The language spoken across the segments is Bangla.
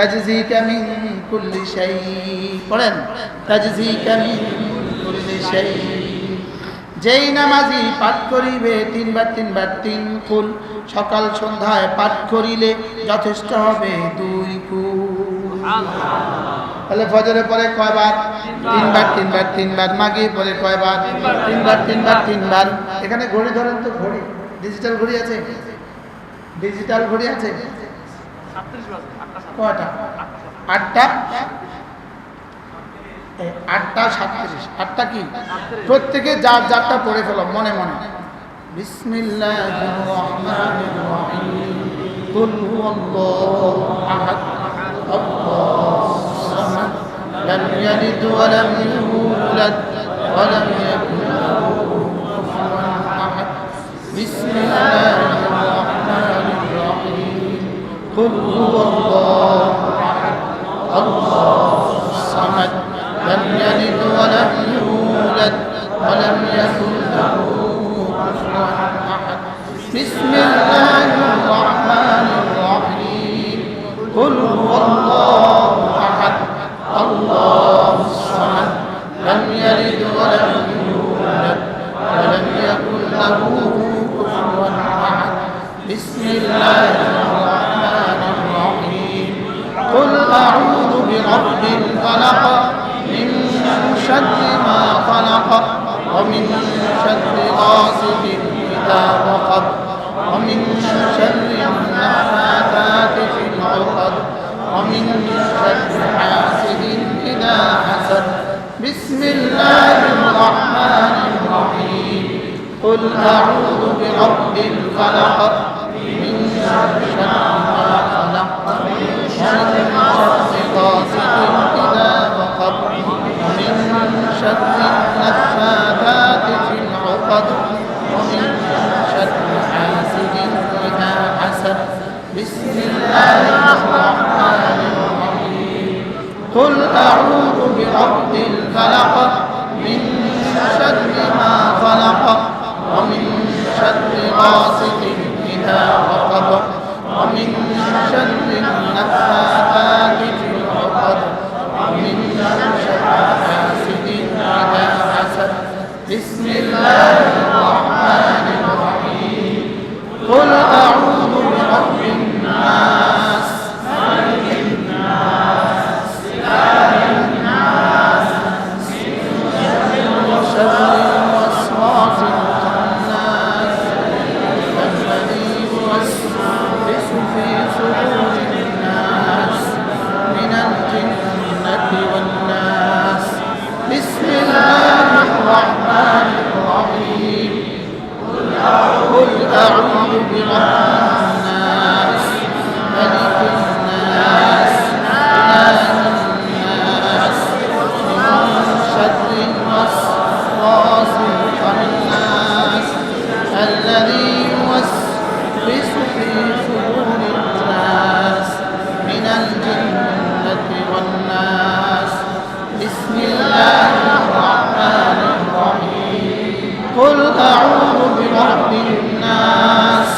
তাজজিকা মিন কুল্লি শাই। পড়েন, তাজজিকা মিন কুল্লি শাই। যেই নামাজি পাঠ করিবে তিনবার তিন কুল, সকাল সন্ধ্যায় পাঠ করিলে যথেষ্ট হবে 2 কুল। তাহলে ফজরে পরে কয়বার? তিনবার। মাগরিব পরে কয়বার? তিনবার। এখানে ঘড়ি ধরেন তো, ঘড়ি, ডিজিটাল ঘড়ি আছে? ডিজিটাল ঘড়ি আছে কয়টা? 8টা 37। 8টা কি? প্রত্যেকে যার যারটা পড়ে ফেলো মনে মনে। বিসমিল্লাহির রহমানির রহিম। কুল হুয়াল্লাহু আহাদ, আল্লাহুস সামাদ, লাম ইয়ালিদ ওয়া লাম ইউলাদ ওয়া লাম ইয়াকুল লাহু কুফুওয়ান আহাদ। বিসমিল্লাহির রহমানির রহিম। কুল হুয়াল্লাহু আহাদ, আল্লাহুস সামাদ, لم يلد ولم يولد ولم يكن له كفوا أحد. بسم الله الرحمن الرحيم. قل هو الله أحد الله الصمد لم يلد ولم يولد ولم يكن له كفوا أحد. بسم الله الرحمن الرحيم. قل أعوذ برب الفلق من شر ما خلق ومن شر غاسق إذا وقب ومن شر النفاثات في العقد ومن شر حاسد إذا حسد. بسم الله الرحمن الرحيم. قل أعوذ برب الفلق من شر ما خلق ومن شر غاسق إذا وقب ومن شر النفاثات في العقد ومن شر حاسد إذا حسد. بسم الله الرحمن الرحيم. قل أعوذ برب الفلق من شر ما خلق ومن شر غاسق إذا وقب ومن شر النفاثات في العقد ومن شر حاسد إذا حسد. بسم الله الرحمن الرحيم. قل أعوذ برب الناس ملك الناس إله الناس من شر الوسواس الخناس الذي يوسوس في صدور الناس من الجنة والناس. بسم الله الرحمن الرحيم. قل أعوذ برب الناس ملك الناس إله الناس من شر الوسواس الخناس الذي يوسوس في صدور الناس من الجنة والناس. بسم الله الرحمن الرحيم. قل أعوذ برب الناس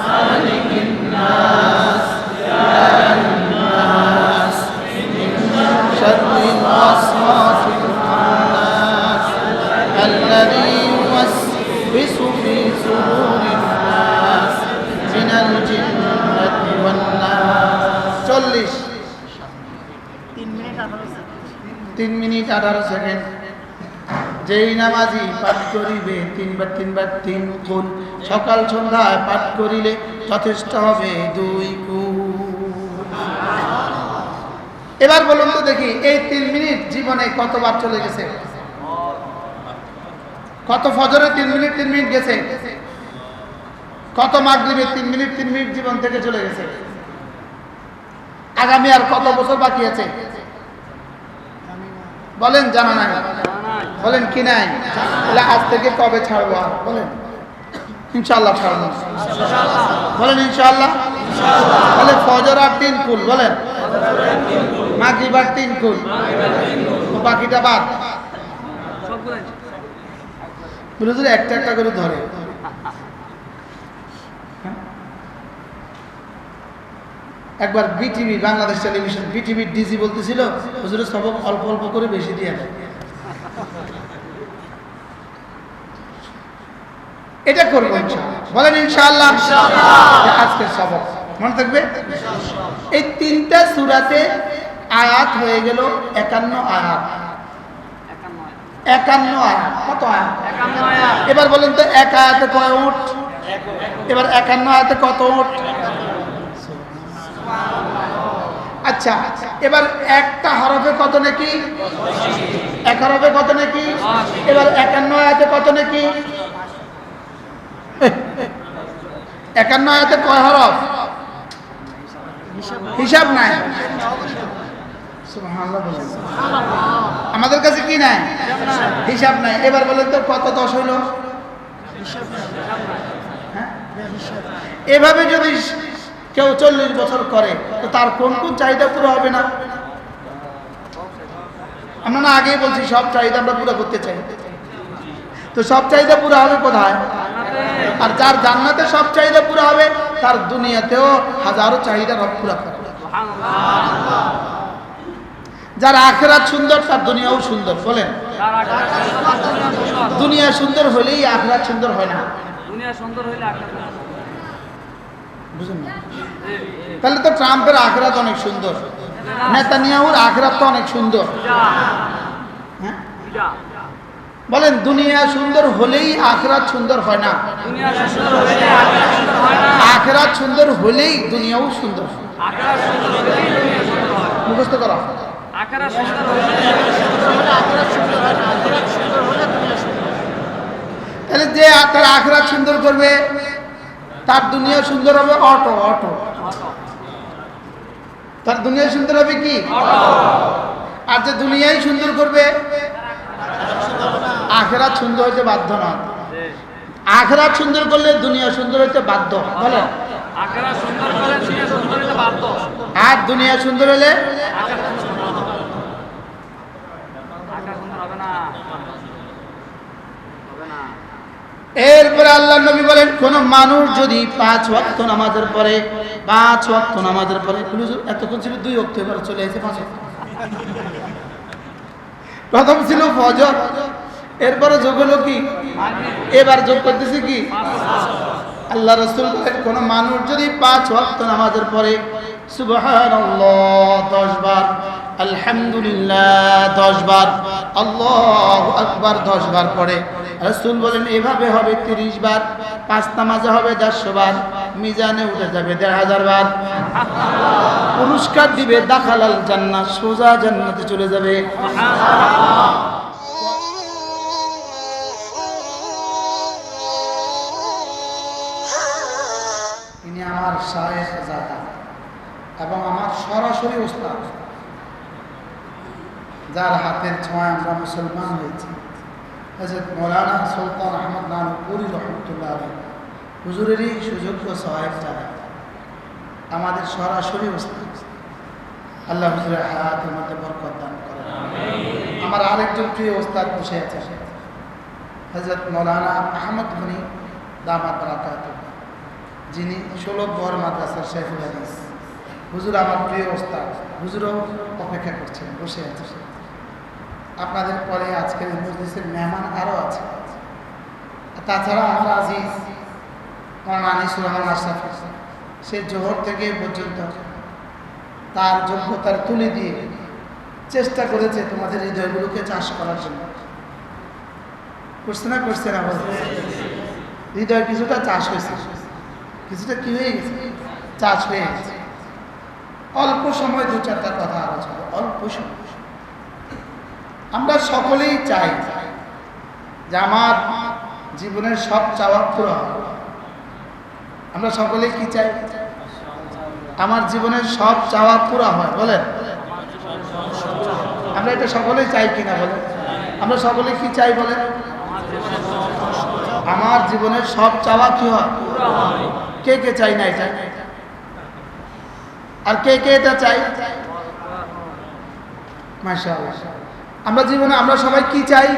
ملك الناس إله الناس من شر الوسواس الخناس الذي يوسوس في صدور الناس من الجنة والناس. 40 3 minute 18 second. যেই নামাজি পাঠ করিবে তিনবার 3 কুল, সকাল সন্ধ্যায় পাঠ করিলে যথেষ্ট হবে 2 কুল। এবার বলুন তো দেখি, এই 3 মিনিট জীবনে কতবার চলে গেছে? কত ফজরে 3 মিনিট গেছে? কত মাগরিবে 3 মিনিট জীবন থেকে চলে গেছে? আগামী আর কত বছর বাকি আছে বলেন? জানা নাই? বলেন কি নাই? তাহলে আজ থেকে কবে ছাড়বো? বলেন ইনশাআল্লাহ ছাড়বো। বলেন ইনশাআল্লাহ। তাহলে ফজর আর 3 কুল, বলেন মাগরিব আর 3 কুল, বাকিটা বাদ। বুঝলে একটা একটা করে ধরে। একবার বিটিভি, বাংলাদেশ টেলিভিশন, বিটিভির ডিজি বলতেছিল, হুজুরের সবক অল্প অল্প করে বেশি দিয়ে দেয়। এটা করবো ইনশাআল্লাহ, বলেন ইনশাআল্লাহ। আজকের সবক মনে থাকবে। এই 3টা সূরাতে আয়াত হয়ে গেল 51 আয়াত। 51 আয়াত। কত আয়াত? এবার বলেন তো এক আয়াতে কয় উট? এবার 51 আয়াতে কত উট? আচ্ছা, এবার একটা হরফে কত নাকি? এক হরফে কত নাকি? এবার 51 আয়াতে কত নাকি? 51 আয়াতে কয় হরফ? হিসাব নাই। সুবহানাল্লাহ বলেন। আমাদের কাছে কি নাই? হিসাব নাই। এবার বলেন তো কত 10 হইল? এভাবে যদি কেউ 40 বছর করে তো তার কোন কোন চাহিদা পুরো হবে না? আমরা না আগেই বলছি সব চাহিদা আমরা পুরো করতে চাই, তো সব চাহিদা পুরো হবে কোথায়? আর যার জান্নাতে সব চাহিদা পুরো হবে তার দুনিয়াতেও হাজারো চাহিদা রব পুরো করবে। যার আখিরাত সুন্দর তার দুনিয়াও সুন্দর। বলেন, দুনিয়া সুন্দর হলেই আখিরাত সুন্দর হয় না। দুনিয়া সুন্দর হইলে আখিরাত বুঝুন না? তাহলে তো ট্রাম্পের আখিরাত অনেক সুন্দর, নেতানিয়াহুর আখিরাত তো অনেক সুন্দর। হ্যাঁ বলেন, দুনিয়া সুন্দর হলেই আখিরাত সুন্দর হয় না। দুনিয়া সুন্দর হইলে আখিরাত সুন্দর হয় না। আখিরাত সুন্দর হলেই দুনিয়াও সুন্দর হয়। আখিরাত সুন্দর হইলেই দুনিয়া সুন্দর হয়। মুখস্থ করো। আখিরাত সুন্দর হইলে আখিরাত সুন্দর হয় না। আখিরাত সুন্দর হলে দুনিয়া সুন্দর। তাহলে যে তার আখিরাত সুন্দর করবে তার দুনিয়া সুন্দর হবে। অটো অটো তার দুনিয়া সুন্দর হবে কি? আর যে দুনিয়াই সুন্দর করবে আখিরাত সুন্দর হইতে বাধ্য না। আখিরাত সুন্দর করলে দুনিয়া সুন্দর হইতে বাধ্য। বলে, আখিরাত সুন্দর করলে দুনিয়া সুন্দর হইতে বাধ্য। আর দুনিয়া সুন্দর হলে আখিরাত সুন্দর হবে না। হবে না। এরপরে আল্লাহ নবী বলেন, কোন মানুষ যদি 5 ওয়াক্ত নামাজের পরে 5 ওয়াক্ত নামাজের পরে, এতক্ষণ ছিল 2 ওয়াক্ত, এবার চলে এসে 5 ওয়াক্ত। প্রথম ছিল ফজর, এরপরে যোগ হলো কি? এবার যোগ করতেছি কি? আল্লাহ রাসূল বলেন, কোন মানুষ যদি 5 ওয়াক্ত নামাজের পরে সুবহানাল্লাহ 10 বার, আলহামদুলিল্লাহ 10 বার, আল্লাহু আকবার 10 বার পড়ে, রাসূল বলেন এভাবে হবে 30 বার, 5 নামাজে হবে 150 বার, মিজানে উঠে যাবে 1500 বার, পুরস্কার দিবে দাখালাল জান্নাত, সোজা জান্নাতে চলে যাবে। ইনি আমার শায়েখ জাদা এবং আমার সরাসরি ওস্তাদ, যার হাতের ছোঁয়ায় আমরা মুসলমান হয়েছি, হযরত মাওলানা সুলতান আহমদ নানুপুরি রহমতুল্লাহ আলাইহি হুজুরেরই সুযোগ্য সহায়ক যারা আমাদের সরাসরি ওস্তাদ। আল্লাহ হুজুরের হায়াতের মধ্যে বরকত দান করেন। আমার আরেকজন প্রিয় ওস্তাদ বসে আছে, হযরত মাওলানা আহমদ গনি দামাত বারাকাতুহু, যিনি 16 বর মাদ্রাসার শেখুল হাদিস। হুজুর আমার প্রিয় ওস্তাদ, হুজুরও অপেক্ষা করছেন, বসে আছে। আপনাদের পরে আজকের মজলিসের মেহমান আরও আছে। তাছাড়া আমার আজিজ মাওলানা আনিসুর রহমান আশরাফি, সে জোহর থেকে পর্যন্ত তার যোগ্যতার তুলে দিয়ে চেষ্টা করেছে তোমাদের হৃদয়গুলোকে চাষ করার জন্য। করছে না? করছে না? হৃদয় কিছুটা চাষ হয়েছে, কিছুটা কি হয়ে গেছে? চাষ হয়ে গেছে। অল্প সময় 2-4টা কথা আলোচনা, অল্প সময়। আমরা সকলেই চাই যে আমার জীবনের সব চাওয়া পুরো হয়। আমরা সকলেই কি চাই? আমার জীবনের সব চাওয়া পুরো হয়। বলেন, আমরা এটা সকলেই চাই কিনা? বলেন, আমরা সকলে কি চাই? বলেন, আমার জীবনের সব চাওয়া কি হয়? কে কে চাই না এটা? আর কে কে এটা চাই? মাশাআল্লাহ। আমরা জীবনে আমরা সবাই কি চাই?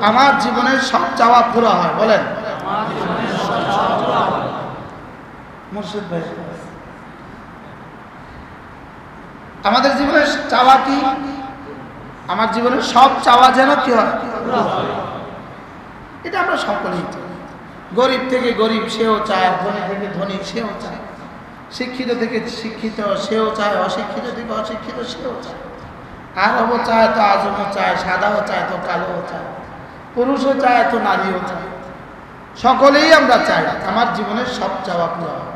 আমার জীবনের সব চাওয়া পুরো হয়। বলেন, মুর্শিদ ভাই, আমাদের জীবনের চাওয়া কি? আমার জীবনের সব চাওয়া যেন কি হয়, এটা আমরা সকলেই চাই। গরিব থেকে গরিব সেও চায়, ধনী থেকে ধনী সেও চায়, শিক্ষিত থেকে শিক্ষিত সেও চায়, অশিক্ষিত থেকে অশিক্ষিত সেও চায়, আরবও চায় তো আজমও চায়, সাদাও চায় তো কালোও চায়, পুরুষও চায় তো নারীও চায়, সকলেই আমরা চাই আমার জীবনের সব চাওয়া পুরো হবে।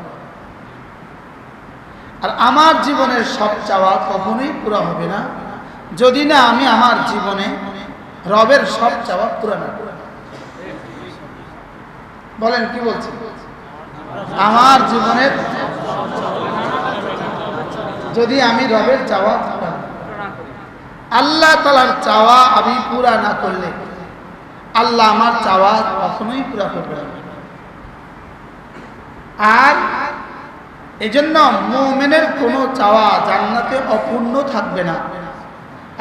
আর আমার জীবনের সব চাওয়া কখনোই পুরো হবে না যদি না আমি আমার জীবনে রবের সব চাওয়া পুরো না করি। বলেন কি বলছি? আমার জীবনের যদি আমি রবের চাওয়া আল্লাহ তাআলার চাওয়া আমি পুরা না করলে আল্লাহ আমার চাওয়া কখনোই পুরা করবে না। আর এজন্য মুমিনের কোনো চাওয়া জান্নাতে অপূর্ণ থাকবে না,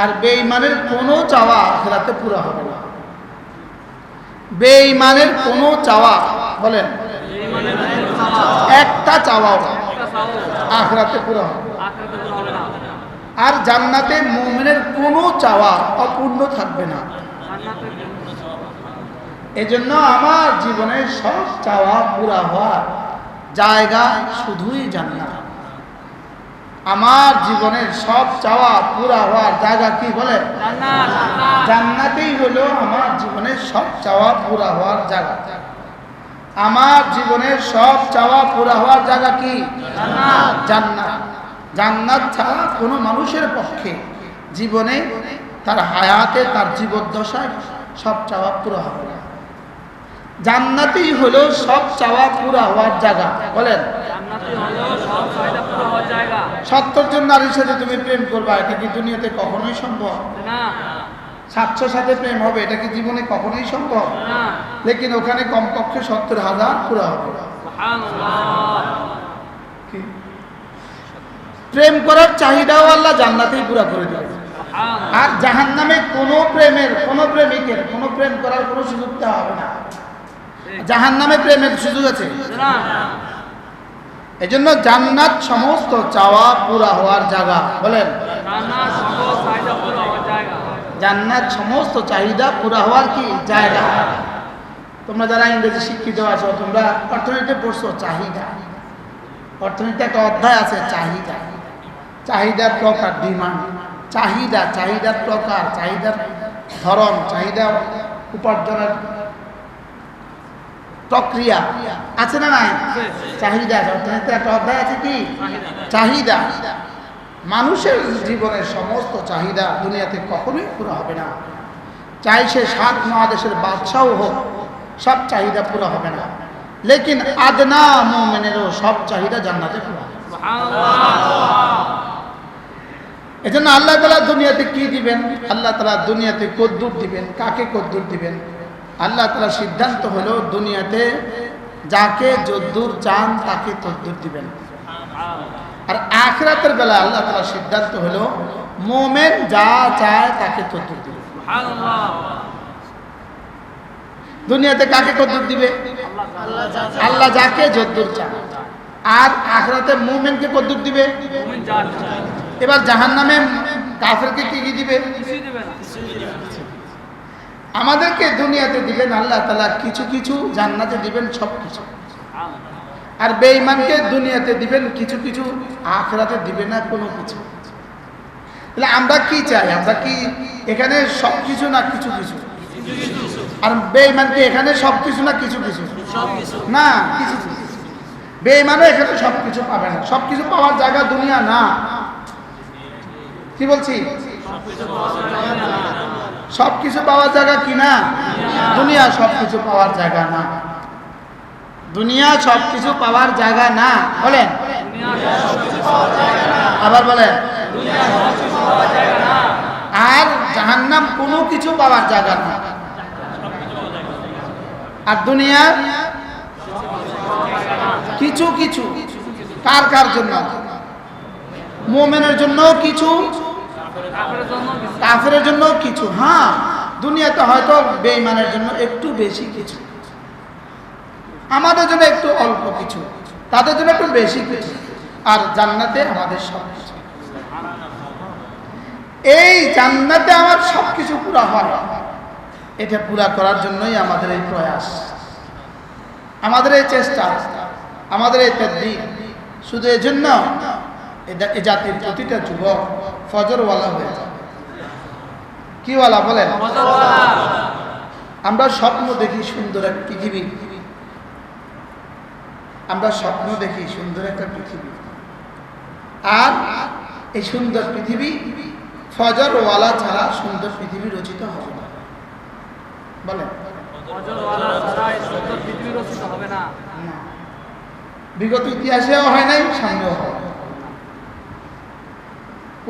আর বেঈমানের কোনো চাওয়া আখিরাতে পুরা হবে না। বেঈমানের কোনো চাওয়া, বলেন একটা চাওয়াও আখিরাতে পুরা হবে, আর জান্নাতে মুমিনের কোনো চাওয়া অপূর্ণ থাকবে না। এজন্য আমার জীবনের সব চাওয়া পুরা হওয়ার জায়গা শুধুই জান্নাত। আমার জীবনের সব চাওয়া পুরা হওয়ার জায়গা কি বলে? জান্নাতেই হলো আমার জীবনের সব চাওয়া পুরা হওয়ার জায়গা। আমার জীবনের সব চাওয়া পুরা হওয়ার জায়গা কি? জান্নাত। জান্নাত ছাড়া কোনো মানুষের পক্ষে জীবনে তার হায়াতে তার জীবদ্দশায় সব চাওয়া পুরা হবে না। জান্নাতেই হলো সব চাওয়া পুরা হওয়ার জায়গা। বলেন 70 জন নারীর সাথে তুমি প্রেম করবা, এটা কি দুনিয়াতে কখনোই সম্ভব না। 700 সাথে প্রেম হবে, এটা কি জীবনে কখনোই সম্ভব না। লেকিন ওখানে কমপক্ষে 70,000 পুরা হবে। প্রেম করার চাহিদাও আল্লাহ জান্নাতেই পুরা করে দেবে। আর জাহান্নামে কোনো প্রেমিকের কোনো প্রেম করার কোনো সুযোগ দেওয়া হবে না। জাহান্নামে প্রেমের সুযোগ আছে? এজন্য জান্নাত সমস্ত চাওয়া পুরা হওয়ার জায়গা। বলেন জান্নাত সমস্ত চাহিদা পুরা হওয়ার কি জায়গা। তোমরা যারা ইংরেজি শিক্ষিত আছো, তোমরা অর্থনীতিতে পড়ছো চাহিদা। অর্থনীতিতে একটা অধ্যায় আছে চাহিদা। চাহিদার প্রকার, ডিমান্ড, চাহিদা, চাহিদার প্রকার, চাহিদার ধরন, চাহিদা উপার্জনের প্রক্রিয়া আছে না নাই? চাহিদা অর্থনীতিতে একটা অধ্যায় আছে কি চাহিদা। মানুষের জীবনের সমস্ত চাহিদা দুনিয়াতে কখনোই পুরো হবে না। চাই সে 7 মহাদেশের বাদশাও হোক, সব চাহিদা পুরো হবে না। লেকিন আদনা মুমিনেরও সব চাহিদা জান্নাতে পুরো হবে। এজন্য আল্লাহ তাআলা দুনিয়াতে কি দিবেন, আল্লাহ তাআলা দুনিয়াতে কদ্দুর দিবেন, কাকে কদ্দুর দিবেন, আল্লাহ তাআলা সিদ্ধান্ত হলো দুনিয়াতে যাকে যদ্দুর চান তাকে তদ্দুর দিবেন। আর আখিরাতের বেলা আল্লাহ তাআলা সিদ্ধান্ত হলো মুমিন যা চায় তাকে তদ্দুর দিবেন। দুনিয়াতে কাকে কদ্দুর দিবে? আল্লাহ যাকে যদ্দুর চান। আর আখিরাতে মুমিনকে কদ্দুর দিবে? এবার জাহান্নামে কাফেরকে কি দিবে? আমাদেরকে দুনিয়াতে দিবেন আল্লাহ তাআলা কিছু কিছু, জান্নাতে দিবেন সব কিছু। আর বেঈমানকে দুনিয়াতে দিবেন কিছু কিছু, আখিরাতে দিবেন না কোনো কিছু। তাহলে আমরা কি চাই? আমরা কি এখানে সব কিছু না কিছু কিছু? আর বেঈমানকে এখানে সব কিছু না কিছু কিছু? না, কিছু কিছু। বেঈমানও এখানে সব কিছু পাবে না। সব কিছু পাওয়ার জায়গা দুনিয়া না। কি বলছি? সব কিছু পাওয়ার জায়গা কি না? দুনিয়া সব কিছু পাওয়ার জায়গা না। দুনিয়া সব কিছু পাওয়ার জায়গা না। বলেন আবার বলেন। আর জাহান্নাম কোনো কিছু পাওয়ার জায়গা না। আর দুনিয়া কিছু কিছু। কার কার জন্য? মুমিনের জন্য কিছু, কাফেরের জন্য কিছু। হ্যাঁ, দুনিয়াতে হয়তো বেঈমানের জন্য একটু বেশি কিছু, আমাদের জন্য একটু অল্প কিছু। তাদের জন্য একটু বেশি কিছু, আর জান্নাতে আমাদের সব কিছু। এই জান্নাতে আমার সব কিছু পুরা হয়, এটা পুরা করার জন্যই আমাদের এই প্রয়াস, আমাদের এই চেষ্টা, আমাদের এই তাদবীর। শুধু এই জন্য এই জাতির প্রতিটা যুবক ফজরওয়ালা হয়ে যাবে। কিওয়ালা বলেন? আমরা স্বপ্ন দেখি সুন্দর এক পৃথিবী, আমরা স্বপ্ন দেখি সুন্দর একটা পৃথিবী, আর এই সুন্দর পৃথিবী ফজরওয়ালা ছাড়া সুন্দর পৃথিবী রচিত হবে না। বলেন? বিগত ইতিহাসেও হয় নাই, সামনেও হবে।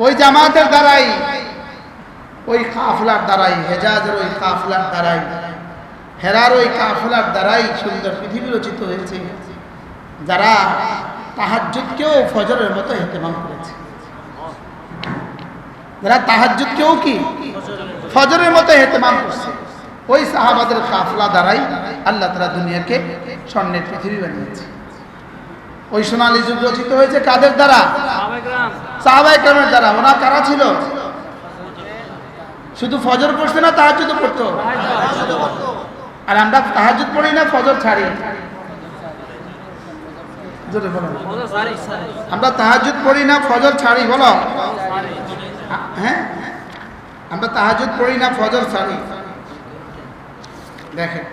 ওই জামাতের দ্বারাই, ওই কাফলার দ্বারাই, হেজাজের ওই কাফলার দ্বারাই, হেরার ওই কাফলার দ্বারাই সুন্দর পৃথিবী রচিত হয়েছে, যারা তাহাজ্জুদকেও ফজরের মতো ইহতিমাম করেছে, যারা তাহাজ্জুদকেও কি ফজরের মতো ইহতিমাম করছে। ওই সাহাবাদের কাফলা দ্বারাই আল্লাহ তাআলা দুনিয়াকে স্বর্ণের পৃথিবী বানিয়েছে। ওই সোনালী যুগ রচিত হয়েছে কাদের দ্বারা? সাহাবায়ে কেরামের দ্বারা। ওরা কারা ছিল? শুধু ফজর পড়ছে না, তাহাজ্জুদ পড়তো। আর আমরা তাহাজ্জুদ পড়ি না, ফজর ছাড়ি। জোরে বলো। আমরা তাহাজ্জুদ পড়ি না, ফজর ছাড়ি। বলো। হ্যাঁ, আমরা তাহাজ্জুদ পড়ি না, ফজর ছাড়ি। দেখেন,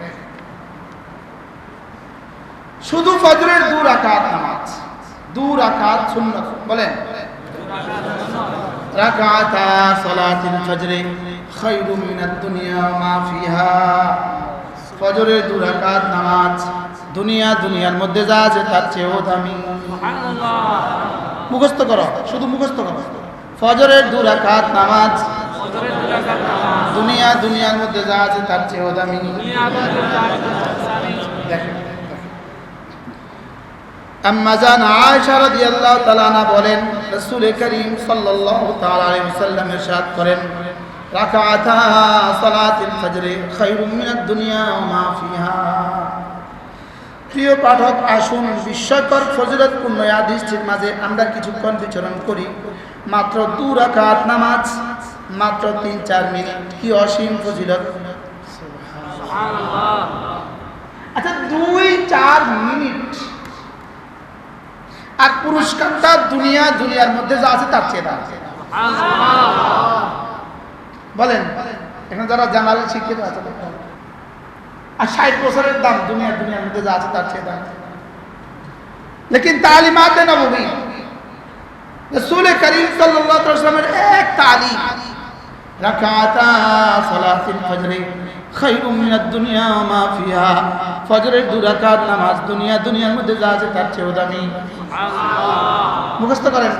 শুধু ফজরের 2 রাকাত নামাজ, 2 রাকাত সুন্নাত। বলেন? রাকাতা সালাতুল ফজরে খায়রুম মিনাদ দুনিয়া ওয়া মা ফিহা। ফজরের 2 রাকাত নামাজ দুনিয়ার মধ্যে যা আছে তার চেয়েও দামি। সুবহানাল্লাহ। মুখস্থ করো, শুধু মুখস্থ করো। ফজরের 2 রাকাত নামাজ দুনিয়ার মধ্যে যা আছে তার চেয়েও দামি। দেখেন, আম্মা জান আয়েশা রাদিয়াল্লাহু তাআলা আনহা বলেন, রাসূল করিম সাল্লাল্লাহু তাআলা আলাইহি ওয়াসাল্লাম ইরশাদ করেন, রাকাতা সালাতুল ফজরে খায়রুম মিনাদ দুনিয়া ওয়া মা ফিহা। প্রিয় পাঠক, আসুন বিস্ময়কর ফজিলতপূর্ণ হাদিসটির মাঝে আমরা কিছুক্ষণ বিচরণ করি। মাত্র 2 রাকাত নামাজ, মাত্র 3-4 মিনিট, কি অসীম ফজিলত! সুবহানাল্লাহ। আচ্ছা, 2-4 মিনিট, আর পুরস্কারটা দুনিয়ার মধ্যে যা আছে তার চেয়ে দাম। বলেন, এখন যারা জানালেন শিক্ষিত আছে, আর 60 বছরের দাম দুনিয়ার মধ্যে যা আছে তার চেয়ে দাম। লেকিন তালিমাতে নববী, রাসূল করিম সাল্লাল্লাহু আলাইহি ওয়াসাল্লামের এক তালিম, রাকাতা সালাতুল ফজরে খায়রুম মিনাদ দুনিয়া ওয়া মা ফিহা। ফজরের 2 রাকাত নামাজ দুনিয়ার মধ্যে যা আছে তার চেয়েও দামি। সুবহানাল্লাহ। মুখস্থ করেন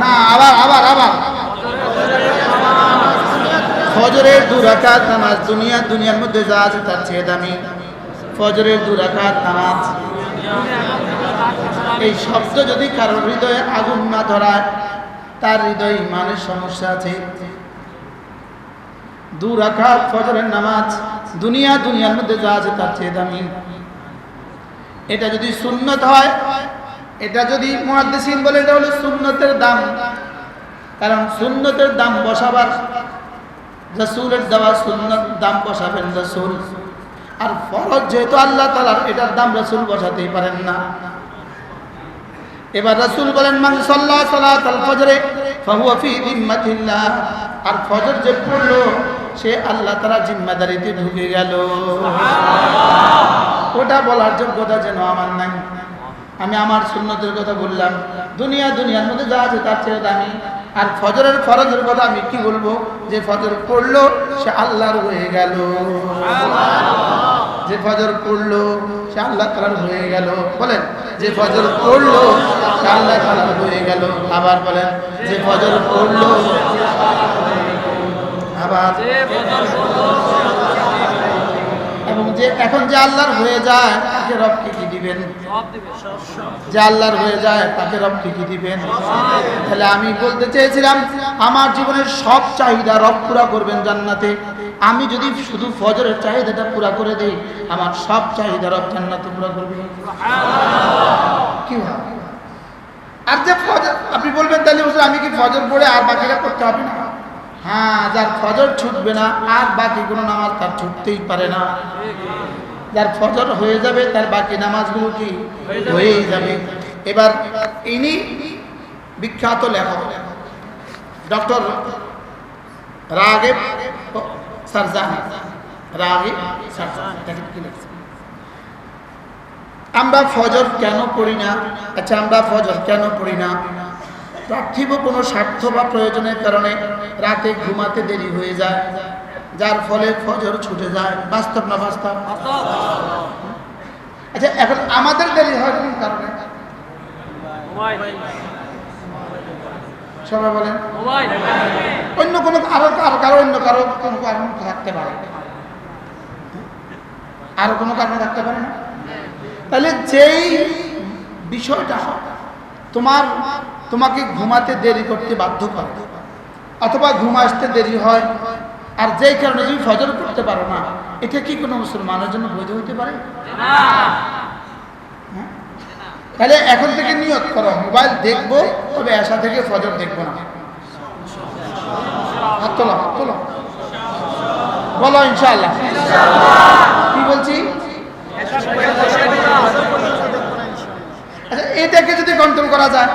না, আবার ফজরের 2 রাকাত নামাজ দুনিয়ার মধ্যে যা আছে তার চেয়ে দামি। ফজরের 2 রাকাত নামাজ। এই শব্দ যদি কারোর হৃদয়ে আগুন না ধরায়, তার হৃদয়ে ইমানের সমস্যা আছে। 2 রাকাত ফজরের নামাজ দুনিয়ার মধ্যে যা আছে তার চেয়ে দামি। এটা যদি সুন্নত হয়, এটা যদি মুহাদ্দিসিন বলে এটা হলো সুন্নতের দাম, কারণ সুন্নতের দাম বসাবার রাসূলের দেওয়া সুন্নত দাম বসাবেন রাসূল। আর ফরজ যেহেতু আল্লাহ তাআলার, এটার দাম রাসূল বসাতেই পারেন না। এবার রাসূল বলেন, মান সাল্লা সালাতাল ফজরে ফাহুয়া ফি জিম্মাতিল্লাহ। আর ফজর যে পড়লো সে আল্লাহ তাআলার জিম্মাদারিতে ঢুকে গেল। সুবহানাল্লাহ। ওটা বলার যোগ্যতা যেন আমার নাই। আমি আমার সুন্নতের কথা বললাম, দুনিয়ার মধ্যে যা আছে তার চেয়ে দামি। আর ফজরের ফরজের কথা আমি কি বলবো? যে ফজর পড়লো সে আল্লাহর হয়ে গেল। সুবহানাল্লাহ। যে ফজর পড়লো সে আল্লাহ তাআলার হয়ে গেল। বলেন, যে ফজর পড়লো সে আল্লাহ তাআলার হয়ে গেল। আবার বলেন, যে ফজর পড়লো, আবার এবং যে এখন যে আল্লাহর হয়ে যায় তাকে রব কি দিবেন? যে আল্লাহর হয়ে যায় তাকে রব কি দিবেন? তাহলে আমি বলতে চেয়েছিলাম, আমার জীবনের সব চাহিদা রব পুরা করবেন জান্নাতে। আমি যদি শুধু ফজরের চাহিদাটা পুরা করে দেই, আমার সব চাহিদা রব জান্নাতে পুরা করবে। কি ভাবে? আর যে ফজর, আপনি বলবেন তাহলে হুজুর আমি কি ফজর পড়ে আর বাকিটা করতে হবে না? হ্যাঁ, যার ফজর ছুটবে না আর বাকি কোনো নামাজ তার ছুটতেই পারে না। যার ফজর হয়ে যাবে তার বাকি নামাজগুলো কি হয়েই যাবে। এবার ইনি বিখ্যাত লেখক ডক্টর রাগিব সারজানি, রাগিব সারজানি কি লিখছেন? আমরা ফজর কেন পড়ি না? আচ্ছা, আমরা ফজর কেন পড়ি না? পার্থিব কোনো স্বার্থ বা প্রয়োজনের কারণে রাতে ঘুমাতে দেরি হয়ে যায়, যার ফলে ফজর ছুটে যায়। বাস্তব না বাস্তব? আচ্ছা, এখন আমাদের দেরি হয় কোন কারণে? সবাই বলেন। অন্য কোনো কারো অন্য কারো কোনো কারণ থাকতে পারে, আরো কোনো কারণ থাকতে পারে না? তাহলে যেই বিষয়টা তোমাকে ঘুমাতে দেরি করতে বাধ্য করে অথবা ঘুম আসতে দেরি হয়, আর যেই কারণে তুমি ফজর করতে পারো না, এটা কি কোনো মুসলমানের জন্য বৈধ হতে পারে? তাহলে এখন থেকে নিয়ত করো, মোবাইল দেখবো তবে এশা থেকে ফজর দেখবো না। হাত তোলো, হাত তোলো, বলো ইনশাআল্লাহ। কি বলছি? আচ্ছা, এটাকে যদি কন্ট্রোল করা যায়,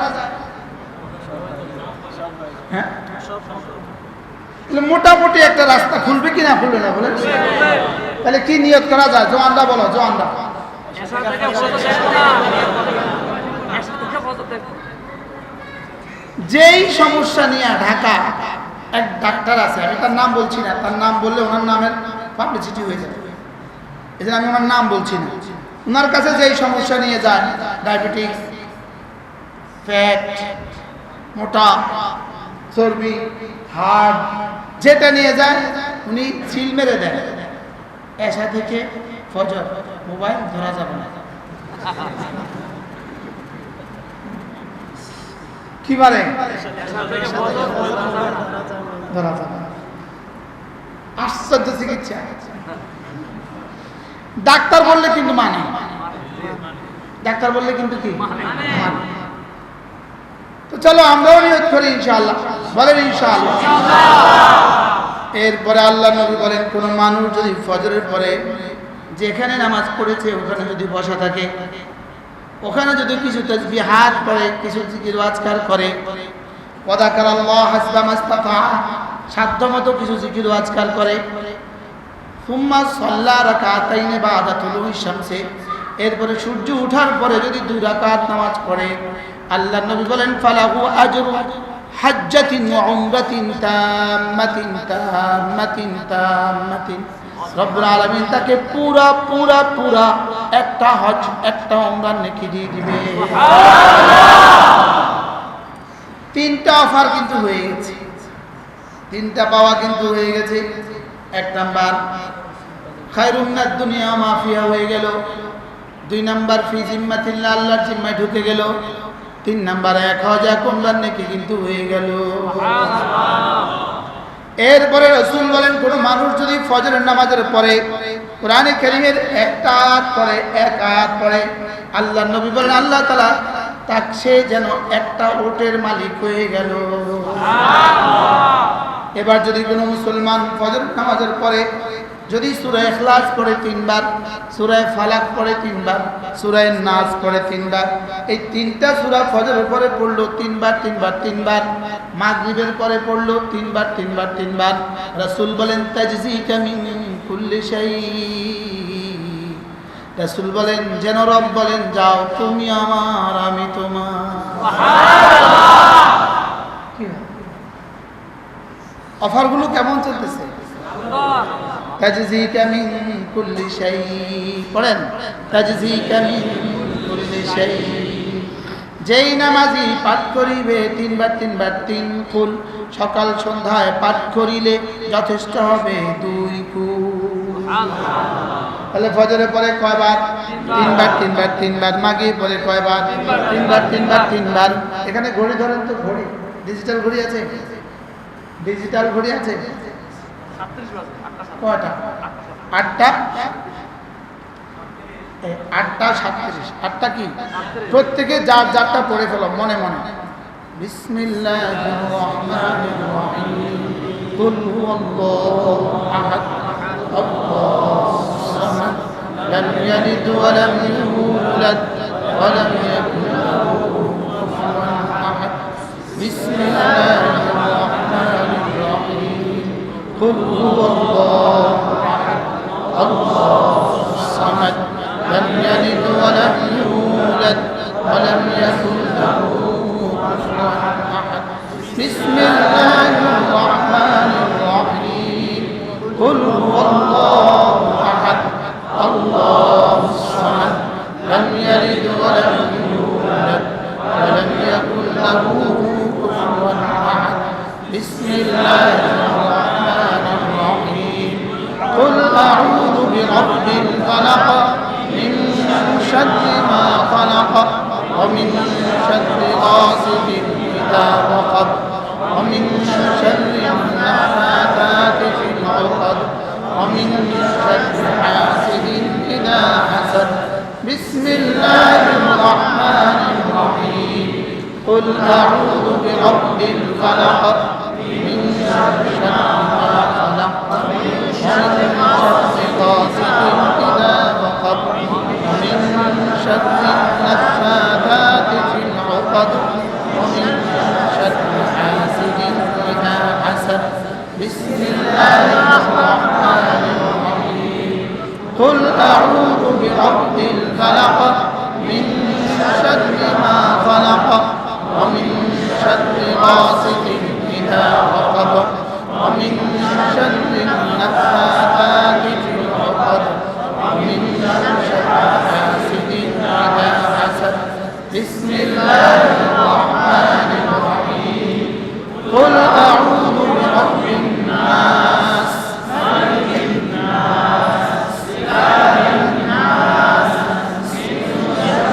হ্যাঁ, মোটামুটি একটা রাস্তা খুলবে কি না খুলবে না বলেন? তাহলে কি নিয়ত করা যায়? জোয়ানরা বলো, জোয়ানরা। যেই সমস্যা নিয়ে ঢাকা এক ডাক্তার আছে, আমি তার নাম বলছি না, তার নাম বললে ওনার নামের পাবলিসিটি হয়ে যাবে, এই জন্য আমি ওনার নাম বলছি না। ওনার কাছে যেই সমস্যা নিয়ে যায়, ডায়াবেটিস, ফ্যাট, মোটা, চর্বি, হার্ট, যেটা নিয়ে যায় উনি সিল মেরে দেন, এশা থেকে ফজর মোবাইল ধরা যাবে না। কি বলে? ধরা যাবে না। আশ্চর্য চিকিৎসা। ডাক্তার বললে কিন্তু মানে, ডাক্তার বললে কিন্তু কি মানে। তো চলো আমরাও নিয়ত করি ইনশাআল্লাহ, বলেন ইনশাআল্লাহ। এরপরে আল্লাহ নবী বলেন, কোন মানুষ যদি ফজরের পরে যেখানে নামাজ পড়েছে ওখানে যদি বসা থাকে, ওখানে যদি কিছু তাসবিহাত পড়ে, কিছু জিকির ওয়াজকার করে, ওয়াযাকারাল্লাহ হাসবা মাস্তাতা, সাধ্যমতো কিছু জিকির ওয়াজকার করে, সুম্মা সাল্লা রাকাতাইনি বাদা তুলুই শামসি, এরপরে সূর্য ওঠার পরে যদি 2 রাকাত নামাজ পড়ে, আল্লাহ নবী বলেন ফালাহু আজরু হাজ্জাতিন ওয়া উমরাতিন তাম্মাতিন তাম্মাতিন তাম্মাতিন, রব্বুল আলামিন তাকে পুরা পুরা পুরা একটা হজ, একটা উমরার নেকি দিয়ে দিবে। তিনটা অফার কিন্তু হয়ে গেছে, তিনটা পাওয়া কিন্তু হয়ে গেছে। 1 নাম্বার খায়রুম মিনাদ দুনিয়া মা ফিহা হয়ে গেল, 2 নাম্বার ফি জিম্মাতিল্লাহ, আল্লাহর জিম্মায় ঢুকে গেল, 3 নাম্বার 1 হজ এক উমরার নেকি কিন্তু হয়ে গেল। এরপরে রাসূল বলেন, কোন মানুষ যদি ফজরের নামাজের পরে কোরআনে কারীমের একটা আয়াত পড়ে, এক আয়াত পড়ে, আল্লাহর নবী বলেন আল্লাহ তাআলা তাকে সে যেন একটা ওটের মালিক হয়ে গেল। এবার যদি কোনো মুসলমান ফজর নামাজের পরে যদি সূরা ইখলাস পড়ে 3 বার, সূরা ফালাক পড়ে 3 বার, সূরা নাস পড়ে 3 বার, এই 3টা সূরা ফজরের পরে পড়লো 3 বার 3 বার 3 বার, মাগরিবের পরে পড়লো 3 বার 3 বার 3 বার, রাসূল বলেন তাজজিকা মিন কুল্লি শাই, রাসূল বলেন যেন রব বলেন যাও তুমি আমার আমি তোমার। সুবহানাল্লাহ। অফারগুলো কেমন চলতেছে? তাজজিকা মিন কুল্লি শাই, পড়েন তাজজিকা মিন কুল্লি শাই। যেই নামাজি পাঠ করিবে 3 বার 3 বার 3 কুল, সকাল সন্ধ্যায় পাঠ করিলে যথেষ্ট হবে 2 কুল। তাহলে ফজরে পরে কয়বার? 3 বার 3 বার 3 বার। মাগরিব পরে কয়বার? 3 বার 3 বার 3 বার। এখানে ঘড়ি ধরেন তো, ঘড়ি, ডিজিটাল ঘড়ি আছে, ডিজিটাল ঘড়ি আছে। কয়টা? 8টা 8টা 37। 8টা কি? প্রত্যেকে যার যারটা পড়ে ফেলো মনে মনে। বিসমিল্লাহির রহমানির রহিম। কুল হুয়াল্লাহু আহাদ আল্লাহুস সামাদ লাম ইয়ালিদ ওয়া লাম ইউলাদ ওয়া লাম ইয়াকুল লাহু কুফুওয়ান আহাদ। বিসমিল্লাহির রহমানির রহিম। কুল হুয়াল্লাহু আহাদ আল্লাহুস Samad لم يلد ولم يولد ولم يكن له كفوا أحد. بسم الله الرحمن الرحيم. قل هو الله أحد الله الصمد لم يلد ولم يولد ولم يكن له كفوا أحد. بسم الله الرحمن الرحيم. قل أعوذ برب الفلق من شر ما خلق ومن شر غاسق إذا وقب ومن شر النفاثات في العقد ومن شر حاسد إذا حسد. بسم الله الرحمن الرحيم. قل أعوذ برب الفلق من شر ما خلق ومن شر غاسق إذا وقب ومن شر النفاثات في العقد ومن شر حاسد إذا حسد. بسم الله الرحمن الرحيم. قل أعوذ برب الفلق من شر ما خلق ومن شر غاسق إذا وقب ومن شر النفاثات في العقد ومن شر حاسد إذا حسد. بسم الله الرحمن الرحيم. قل أعوذ برب الناس ملك الناس إله الناس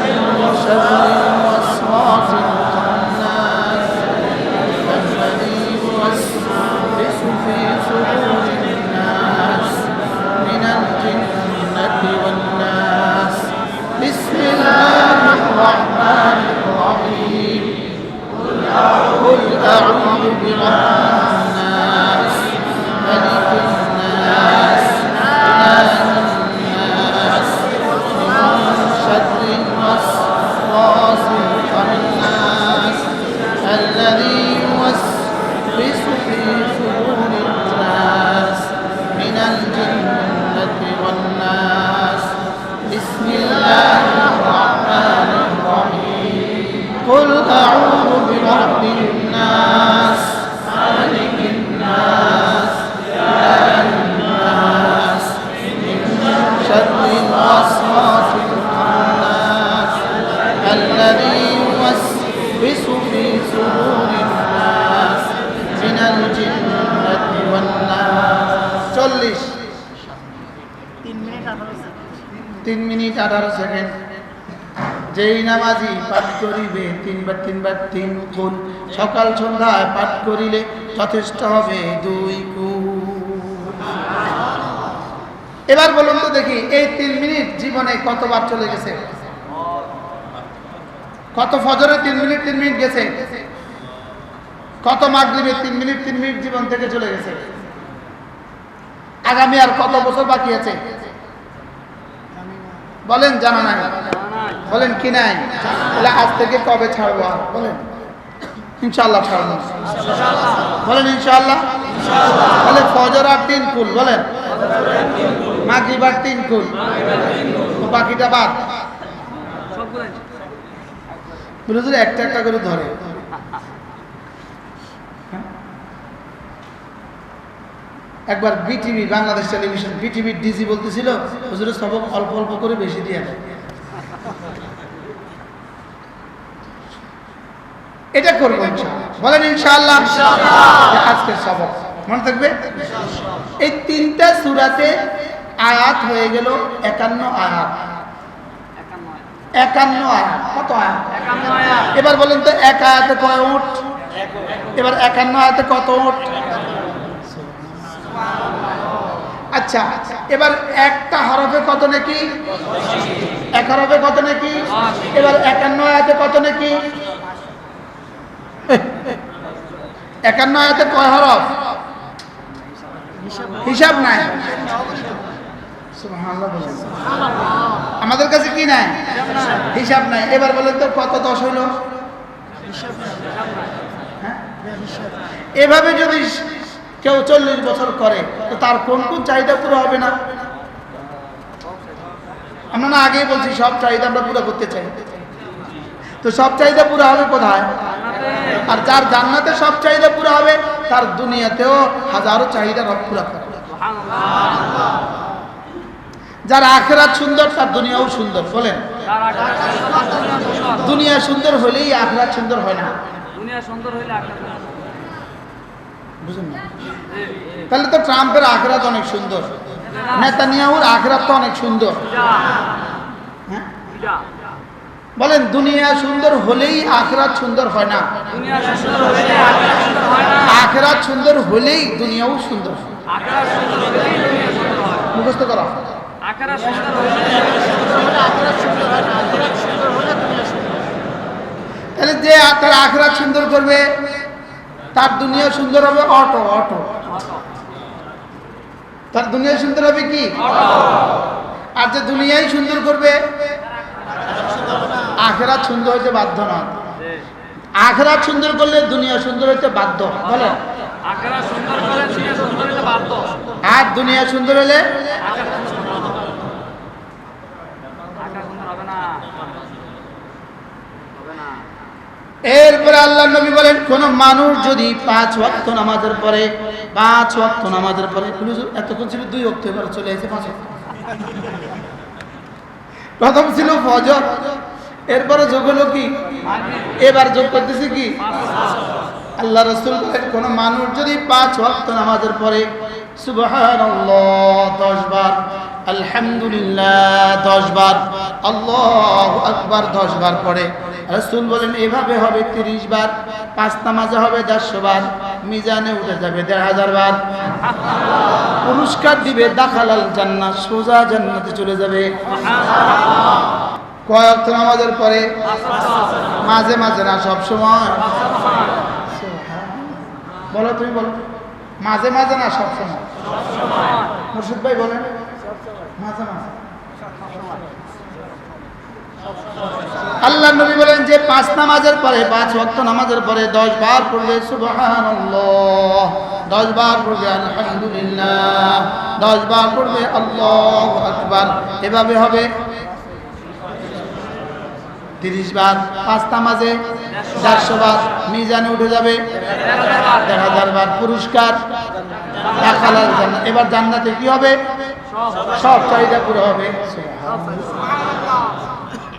من شر الوسواس الخناس الذي يوسوس في صدور الناس من الجنة والناس. بسم الله الرحمن الرحيم. قل أعوذ برب الناس ملك الناس إله الناس من شر الوسواس الخناس الذي يوسوس في صدور الناس من الجنة والناس. بسم الله الرحمن الرحيم. قل أعوذ برب الناس ملك الناس إله الناس من شر الوسواس الخناس الذي يوسوس في صدور الناس من الجنة والناس. 40 3 minute 18 second. 3 minute 18 second. যেই নামাজি পাঠ করিবে 3 বার 3 বার 3 কুল সকাল সন্ধ্যায় পাঠ করিলে যথেষ্ট হবে 2 কুল। এবার বলুন তো দেখি এই 3 মিনিট জীবনে কতবার চলে গেছে? কত ফজরে 3 মিনিট 3 মিনিট গেছে? কত মাগরিবে 3 মিনিট 3 মিনিট জীবন থেকে চলে গেছে? আগামী আর কত বছর বাকি আছে বলেন? জানা নাই? বলেন কি নাই? তাহলে আজ থেকে কবে ছাড়বো? আর বলেন ইনশাআল্লাহ ছাড়বো। বলেন ইনশাআল্লাহ। তাহলে ফজর আর 3 কুল বলেন, মাগরিব আর 3 কুল, বাকিটা বাদ। হুজুর একটা একটা করে ধরে। একবার বিটিভি বাংলাদেশ টেলিভিশন বিটিভির ডিজি বলতেছিল হুজুরের সবক অল্প অল্প করে বেশি দিয়ে দেয়। এটা করবো ইনশাআল্লাহ। বলেন ইনশাআল্লাহ। আজকের সবক মনে থাকবে। এই 3টা সূরাতে আয়াত হয়ে গেল 51 আয়াত। 51 আয়াত। কত আয়াত? 51 আয়াত। এবার বলেন তো এক আয়াতে কয় উট? এবার 51 আয়াতে কত উট? আর আচ্ছা, এবার একটা হরফে কত নাকি? এক হরফে কত নাকি? এবার 51 আয়াতে কত নাকি? 51 আয়াতে কয় হরফ? হিসাব নাই। সুবহানাল্লাহ বলেন। আমাদের কাছে কি নাই? হিসাব নাই। এবার বলেন তো কত 10 হইল? হ্যাঁ? এভাবে যদি কেউ 40 বছর করে তো তার কোন কোন চাহিদা পুরো হবে না? আমরা না আগেই বলছি সব চাহিদা আমরা পুরো করতে চাই, তো সব চাহিদা পুরো হবে কোথায়? আর যার জান্নাতে সব চাহিদা পুরো হবে তার দুনিয়াতেও হাজারো চাহিদা রব পুরো করবে। যার আখিরাত সুন্দর তার দুনিয়াও সুন্দর। বলেন, দুনিয়া সুন্দর হলেই আখিরাত সুন্দর হয় না। দুনিয়া সুন্দর হইলে আখিরাত বুঝুন না? তাহলে তো ট্রাম্পের আখিরাত অনেক সুন্দর, নেতানিয়াহুর আখিরাত তো অনেক সুন্দর। হ্যাঁ বলেন, দুনিয়া সুন্দর হলেই আখিরাত সুন্দর হয় না। দুনিয়া সুন্দর হইলে আখিরাত সুন্দর হয় না। আখিরাত সুন্দর হলেই দুনিয়াও সুন্দর। আখিরাত সুন্দর হইলেই দুনিয়া সুন্দর হয়। মুখস্থ করা। আখিরাত সুন্দর হইলে আখিরাত সুন্দর হয় না। আখিরাত সুন্দর হলে দুনিয়া সুন্দর। তাহলে যে তার আখিরাত সুন্দর করবে তার দুনিয়া সুন্দর হবে। অটো অটো তার দুনিয়া সুন্দর হবে কি? আর যে দুনিয়াই সুন্দর করবে আখিরাত সুন্দর হইতে বাধ্য না। আখিরাত সুন্দর করলে দুনিয়া সুন্দর হইতে বাধ্য। বলেন, আখিরাত সুন্দর করলে দুনিয়া সুন্দর হইতে বাধ্য। আর দুনিয়া সুন্দর হলে আখিরাত সুন্দর হবে না। হবে না। এরপরে আল্লাহ নবী বলেন, কোন মানুষ যদি 5 ওয়াক্ত নামাজের পরে 5 ওয়াক্ত নামাজের পরে এতক্ষণ ছিল 2 ওয়াক্ত, এবার চলে এসে 5 ওয়াক্ত। প্রথম ছিল ফজর, এরপরে যোগ হলো কি? এবার যোগ করতেছি কি? আল্লাহ রাসূল বলেন, কোন মানুষ যদি 5 ওয়াক্ত নামাজের পরে সুবহানাল্লাহ 10 বার, আলহামদুলিল্লাহ 10 বার, আল্লাহু আকবার 10 বার পড়ে, রাসূল বলেন এভাবে হবে 30 বার। 5 নামাজে হবে 150 বার, মিজানে উঠে যাবে 1500 বার। পুরস্কার দিবে দাখালাল জান্নাহ, সোজা জান্নাতে চলে যাবে। কয় ওয়াক্ত নামাজের পরে? মাঝে মাঝে না, সব সময়। বলো, তুমি বলো। মাঝে মাঝে না, সব সময়। মুর্শিদ ভাই বলেন, মাঝে মাঝে। আল্লাহ নবী বলেন যে 5 নামাজের পরে 5 ওয়াক্ত নামাজের পরে 10 বার পড়বে সুবহানাল্লাহ, 10 বার পড়বে আলহামদুলিল্লাহ, 10 বার পড়বে আল্লাহু আকবার। এভাবে হবে 30 বার। 5 নামাজে 150 বার, মিজানে উঠে যাবে 1000 বার। পুরস্কার দাখালাল জান্নাত। এবার জান্নাতে কি হবে? সব চাহিদা পুরো হবে।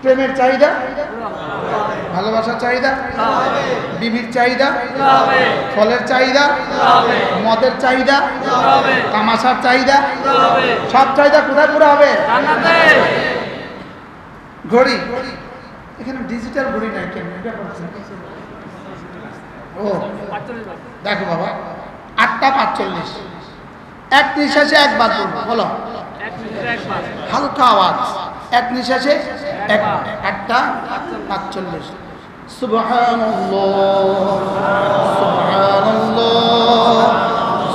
প্রেমের চাহিদা, ভালোবাসার চাহিদা, বিবির চাহিদা, ফলের চাহিদা, মদের চাহিদা, তামাশার চাহিদা, সব চাহিদা কোথায় পুরো হবে? ঘড়ি, এখানে ডিজিটাল ঘড়ি নাই কেন? ও দেখো বাবা, 8টা 45, এক নিঃশ্বাসে একবার পড়বো। বলো, হালকা আওয়াজ, এক নিঃশ্বাসে 8টা 45। সুবহানাল্লাহ সুবহানাল্লাহ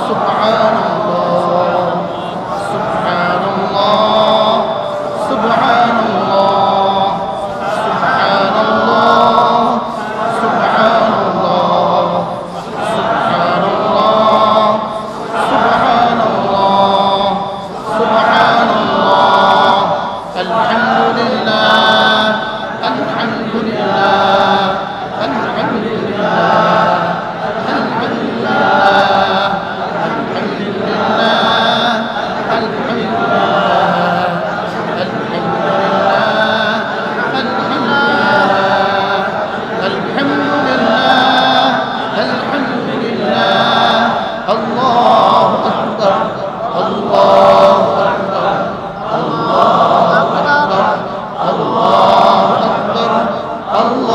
সুবহানাল্লাহ সুবহানাল্লাহ সুবহানাল্লাহ সুবহানাল্লাহ সুবহানাল্লাহ সুবহানাল্লাহ সুবহানাল্লাহ সুবহানাল্লাহ আলহামদুলিল্লাহ আলহামদুলিল্লাহ আলহামদুলিল্লাহ আলহামদুলিল্লাহ Allah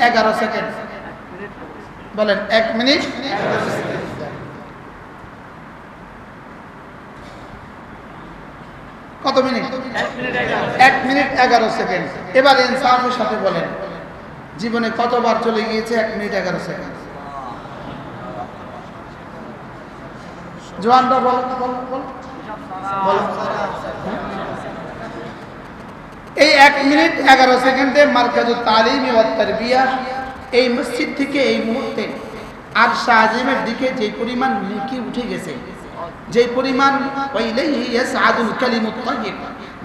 11 সেকেন্ড। বলেন 1 মিনিট কত মিনিট? 1 minute 11 second. এবার ইনসাফের সাথে বলেন জীবনে কতবার চলে গিয়েছে 1 মিনিট 11 সেকেন্ড? জোয়ানরা বলো বলো। এই 1 মিনিট 11 সেকেন্ডে মারকাজুত তালিম ওয়া তারবিয়া এই মসজিদ থেকে এই মুহূর্তে আরশ আজিমের দিকে যে পরিমাণ নেকি উঠে গেছে, যে পরিমাণ ওয়াইলাইহি ইয়াসআদুল কালিমুত তাইয়্যিব,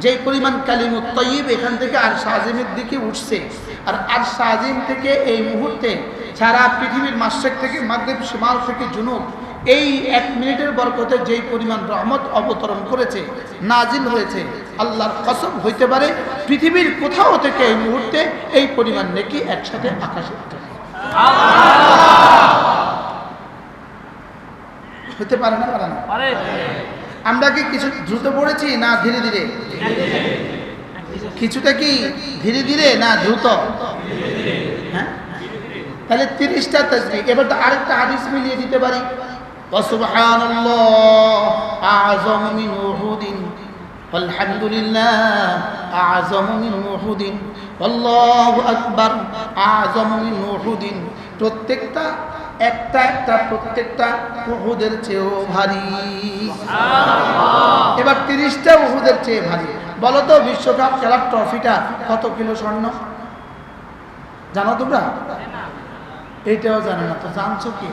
যে পরিমাণ কালিমুত তাইয়্যিব এখান থেকে আরশ আজিমের দিকে উঠছে, আর আরশ আজিম থেকে এই মুহূর্তে সারা পৃথিবীর মাশরিক থেকে মাগরিব, শিমাল থেকে জুনুব এই 1 মিনিটের বরকতে যেই পরিমাণ রহমত অবতরণ করেছে, নাজিল হয়েছে, আল্লাহর কসম হইতে পারে পৃথিবীর কোথাও থেকে এই মুহূর্তে এই পরিমাণ নেকি একসাথে আকাশে উঠে হতে পারে না? পারে না? আমরা কি কিছু দ্রুত পড়েছি না ধীরে ধীরে? কিছুটা কি ধীরে ধীরে না দ্রুত? হ্যাঁ, তাহলে 30টা তাসবিহ। এবার তো আরেকটা হাদিস মিলিয়ে দিতে পারি, সুবহানাল্লাহ আযম মিন উহুদিন আলহামদুলিল্লাহ আযম মিন উহুদিন আল্লাহু আকবার আযম মিন উহুদিন। প্রত্যেকটা প্রত্যেকটা উহুদের চেয়েও ভারী। এবার 30টা উহুদের চেয়ে ভারী। বলো তো বিশ্বকাপ খেলার ট্রফিটা কত কিলো স্বর্ণ জানো তোমরা? এইটাও জানো না তো জানছো কি?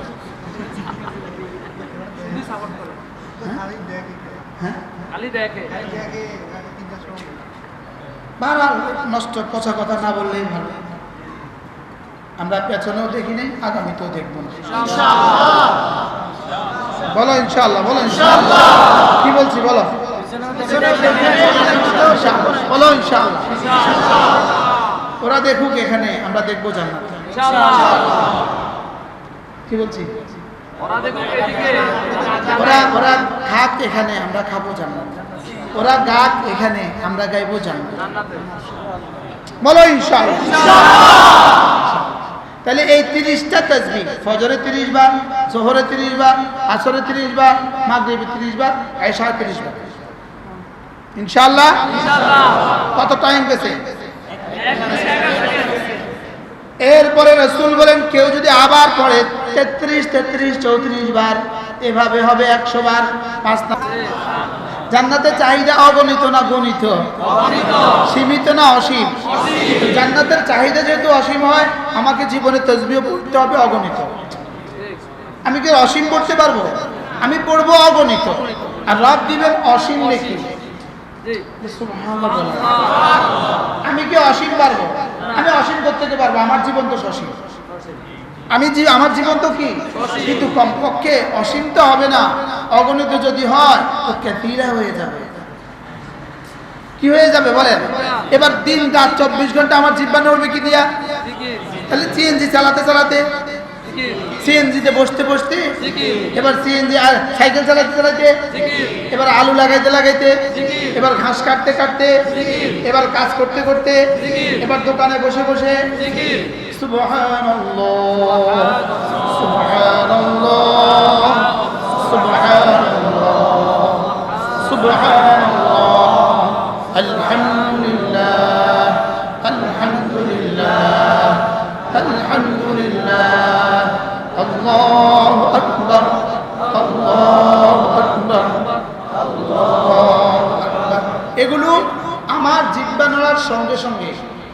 নষ্ট পচা কথা না বললেই ভালো। আমরা পেছনেও দেখি নাই, আগামীতেও দেখবো না। বলো ইনশাআল্লাহ, বলো ইনশাআল্লাহ। কি বলছি বলো? বলো ইনশাআল্লাহ। ওরা দেখুক এখানে, আমরা দেখবো জান্নাত। কি বলছি? ওরা খাক এখানে, আমরা খাবো জান্নাত। ওরা গাক এখানে, আমরা গাইবো জান্নাত। বলো ইনশাআল্লাহ। তাহলে এই 30টা তাসবিহ, ফজরে 30 বার, যোহরে 30 বার, আসরে 30 বার, মাগরিবে 30 বার, এশা 30 বার। ইনশাআল্লাহ। কত টাইম গেছে? এরপরে রাসূল বলেন কেউ যদি আবার পড়ে 33, 34 বার, এভাবে হবে 100 বার। 5 জান্নাতের চাহিদা অগণিত না গণিত? সীমিত না অসীম? জান্নাতের চাহিদা যেহেতু অসীম হয়, আমাকে জীবনে তাসবিহ পড়তে হবে অগণিত। আমি কি অসীম পড়তে পারবো? আমি পড়বো অগণিত, আর রব দিবেন অসীম নেকি। আমি কি অসীম পারবো? আমি অসীম করতে পারবো, আমার জীবন তো সসীম। আমার জীবন তো কি, কিন্তু কমপক্ষে অসীম তো হবে না। অগণিত যদি হয় তো কাসীরা হয়ে যাবে। কি হয়ে যাবে বলেন? এবার দিন রাত 24 ঘন্টা আমার জিহ্বা নড়বে কি দিয়া? তাহলে সিএনজি চালাতে চালাতে, সিএনজিতে বসতে বসতে, এবার সিএনজি আর সাইকেল চালাতে চালাতে, এবার আলু লাগাইতে লাগাইতে, এবার ঘাস কাটতে কাটতে, এবার কাজ করতে করতে, এবার দোকানে বসে বসে সুবহানাল্লাহ সুবহানাল্লাহ সুবহানাল্লাহ সুবহানাল্লাহ আলহামদুলিল্লাহ আলহামদুলিল্লাহ আলহামদুলিল্লাহ আল্লাহু আকবার আল্লাহু আকবার আল্লাহু আকবার। এগুলো আমার জিহ্বা নড়ার সঙ্গে সঙ্গে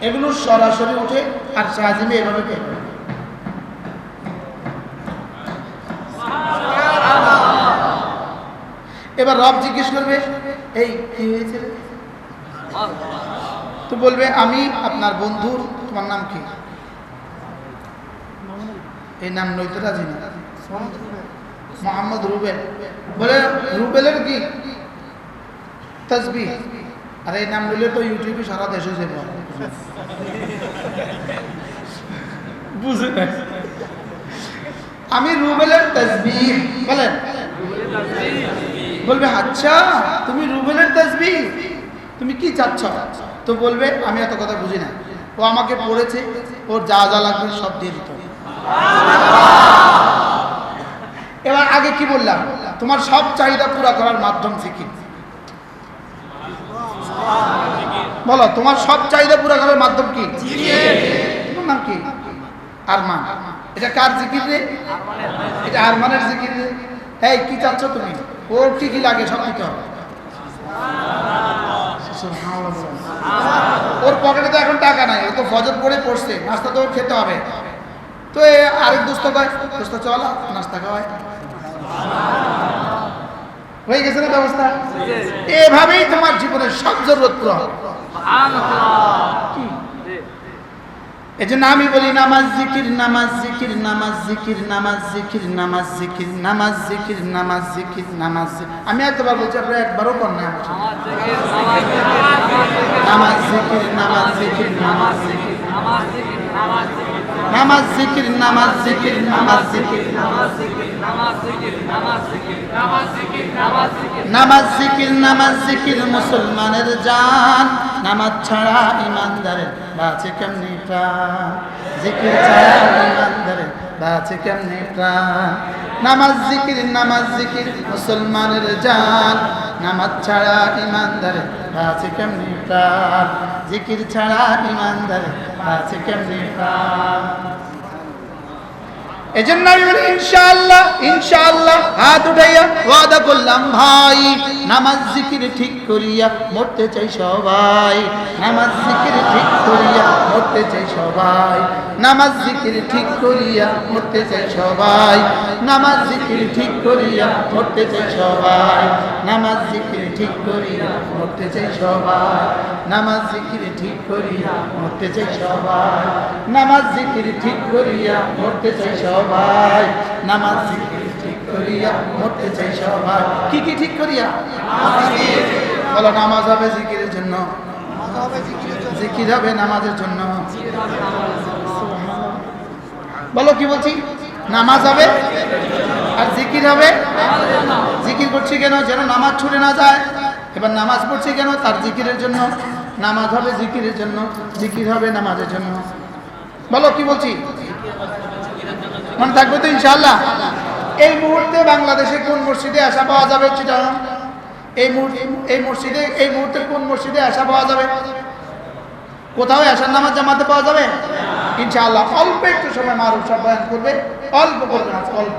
এগুলো সরাসরি উঠে আর সাজিমে এভাবে পড়বে। এবার রব জিজ্ঞেস করবে এই কি হয়েছে, তো বলবে আমি আপনার বন্ধু, তোমার নাম কি? এই নাম নইতে রাজি না, মোহাম্মদ রুবেল। বলে রুবেলের কি তাসবিহ? আর এই নাম নিলে তো ইউটিউবে সারা দেশে যাবে, বুঝে না। আমি রুবেলের তাসবিহ বলেন। বলবে আচ্ছা তুমি রুবেলের তাসবিহ, তুমি কি চাচ্ছ? তো বলবে আমি এত কথা বুঝি না, ও আমাকে পড়েছে, ও ওর যা যা লাগবে সব দিয়ে দিত। এবার আগে কি বললাম, তোমার সব চাহিদা পুরা করার মাধ্যম জিকির। বলো, তোমার সব চাহিদা পুরা করার মাধ্যম কি? তোমার নাম কি? আরমান। এটা কার জিকির রে? এটা আরমানের জিকির রে। এই কি চাচ্ছ তুমি? ওর কি কি লাগে সব দিতে হবে। ওর পকেটে তো এখন টাকা নাই, ও তো ফজর করে পড়ছে, নাস্তা তো খেতে হবে। তো আরেক দোস্ত কয়, দোস্ত চল নাস্তা খাওয়ায়। হয়ে গেছে না ব্যবস্থা? এভাবেই তোমার জীবনের সব জরুরত পুরো হবে। এই জন্য আমি বলি নামাজ জিকির, নামাজ জিকির, নামাজ জিকির, নামাজ জিকির, নামাজ জিকির, নামাজ জিকির, নামাজ জিকির, নামাজ জিকির। আমি একবার বলছি, আপনারা একবারও কর না। নামাজ জিকির, নামাজ জিকির, নামাজ জিকির, নামাজ জিকির, নামাজ জিকির, নামাজ জিকির, নামাজ জিকির, নামাজ জিকির, নামাজ জিকির, নামাজ জিকির মুসলমানের জান। নামাজ ছাড়া ইমানদারের বাঁচে কেমনে প্রাণ, জিকির ছাড়া ইমানদারের বাঁচে কেমনে প্রাণ। নামাজ জিকির, নামাজ জিকির মুসলমানের জান। নামাজ ছাড়া ইমানদারের বাঁচে কেমনে প্রাণ, জিকির ছাড়া ইমানদারের বাঁচে কেমনে প্রাণ। এজন্য আমি বলি ইনশাআল্লাহ, ইনশাআল্লাহ হাত উঠাইয়া ওয়াদা করলাম ভাই, নামাজ জিকির ঠিক করিয়া মরতে চাই সবাই। নামাজ জিকির ঠিক করিয়া মরতে চাই সবাই। নামাজ জিকির ঠিক করিয়া মরতে চাই সবাই। নামাজ জিকির ঠিক করিয়া মরতে চাই সবাই। নামাজ জিকির ঠিক করিয়া মরতে চাই সবাই। নামাজ জিকির ঠিক করিয়া মরতে চাই সবাই। নামাজ জিকির ঠিক করিয়া মরতে চাই সবাই। নামাজ জিকির ঠিক করিয়া মরতে চাই সবাই। কি কি ঠিক করিয়া? বলো, নামাজ হবে জিকিরের জন্য, জিকির হবে নামাজের জন্য। বলো কি বলছি? নামাজ হবে আর জিকির হবে। জিকির করছি কেন? যেন নামাজ ছুটে না যায়। এবার নামাজ পড়ছি কেন? তার জিকিরের জন্য। নামাজ হবে জিকিরের জন্য, জিকির হবে নামাজের জন্য। বলো কি বলছি? মনে থাকবে তো ইনশাআল্লাহ? এই মুহূর্তে বাংলাদেশে কোন মসজিদে আশা পাওয়া যাবে? চিটাগাং। এই মুহূর্তে কোন মসজিদে আশা পাওয়া যাবে? কোথাও আশার নামাজ জামাতে পাওয়া যাবে ইনশাআল্লাহ। অল্প একটু সময় মারুফ সাহেব বয়ান করবে, অল্প করবেন, অল্প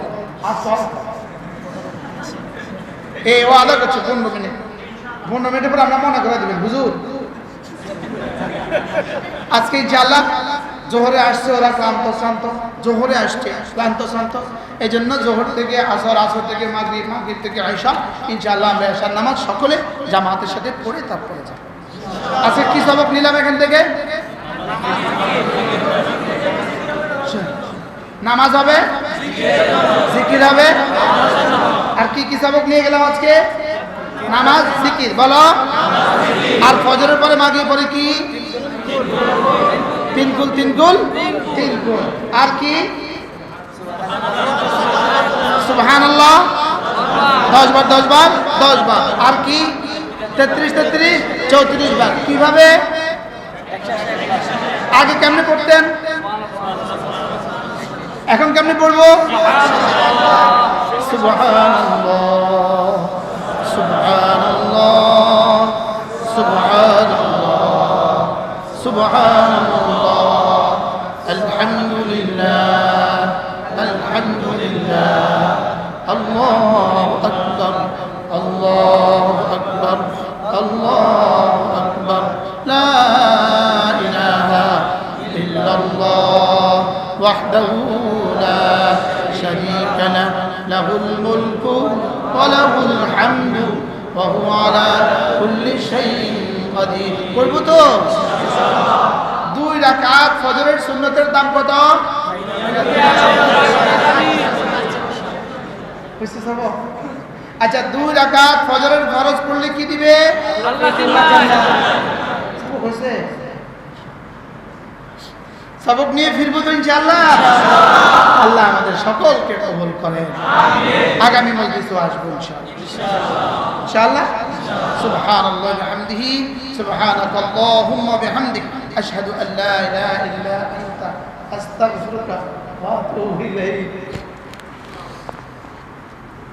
এই ওয়াদা করছে 15 মিনিট। 15 মিনিটের পর আমরা মনে করে দেবেন হুজুর আজকে ইনশাআল্লাহ জোহরে আসছে ওরা ক্লান্ত শ্রান্ত, জোহরে আসছে ক্লান্ত শ্রান্ত। এই জন্য জোহর থেকে আসর, আসর থেকে মাগরিব, মাগরিব থেকে আয়শা, ইনশাআল্লাহ আমরা আশার নামাজ সকলে জামাতের সাথে পড়ে তারপরে যাব। আজকে কি সবক নিলাম এখান থেকে? নামাজ হবে, জিকির হবে, আর কি কি সবক নিয়ে গেলাম আজকে? নামাজ, জিকির। বলো, আর ফজরের পরে মাগরিবের পরে কি? তিনকুল, তিনকুল, তিনকুল। আর কি? সুবহানাল্লাহ 10 বার, 10 বার, 10 বার। আর কি? 33, 33, 34 বার। কিভাবে? আগে কেমনে পড়তেন, এখন কেমনে পড়বো? সুবহানাল্লাহ, সুবহানাল্লাহ, সুবহানাল্লাহ, সুবহানাল্লাহ, আলহামদুলিল্লাহ, আলহামদুলিল্লাহ, আল্লাহু আকবার, আল্লাহু আকবার, আল্লাহু আকবার, লা ইলাহা ইল্লাল্লাহ ওয়াহদাহু লা শারীকা লাহু, লাহুল মুলকু ওয়া লাহুল হামদু ওয়া হুয়া আলা কুল্লি শাইইন কাদির। করব তো? 2 রাকাত ফজরের সুন্নতের দাম কত? বুঝতে পারবো? আচ্ছা, 2 রাকাত ফজরের ফরজ পড়লে কি দিবে? সবক নিয়ে ফিরবো তো ইনশাআল্লাহ। আল্লাহ আমাদের সকলকে কবুল করেন। আগামী মজলিসে আসবো ইনশাআল্লাহ। সুবহানাল্লাহি ওয়া বিহামদিহি, সুবহানাকাল্লাহুম্মা বিহামদিক, আশহাদু আল্লা ইলাহা ইল্লা আনতা আস্তাগফিরুকা ওয়া আতুবু ইলাইক।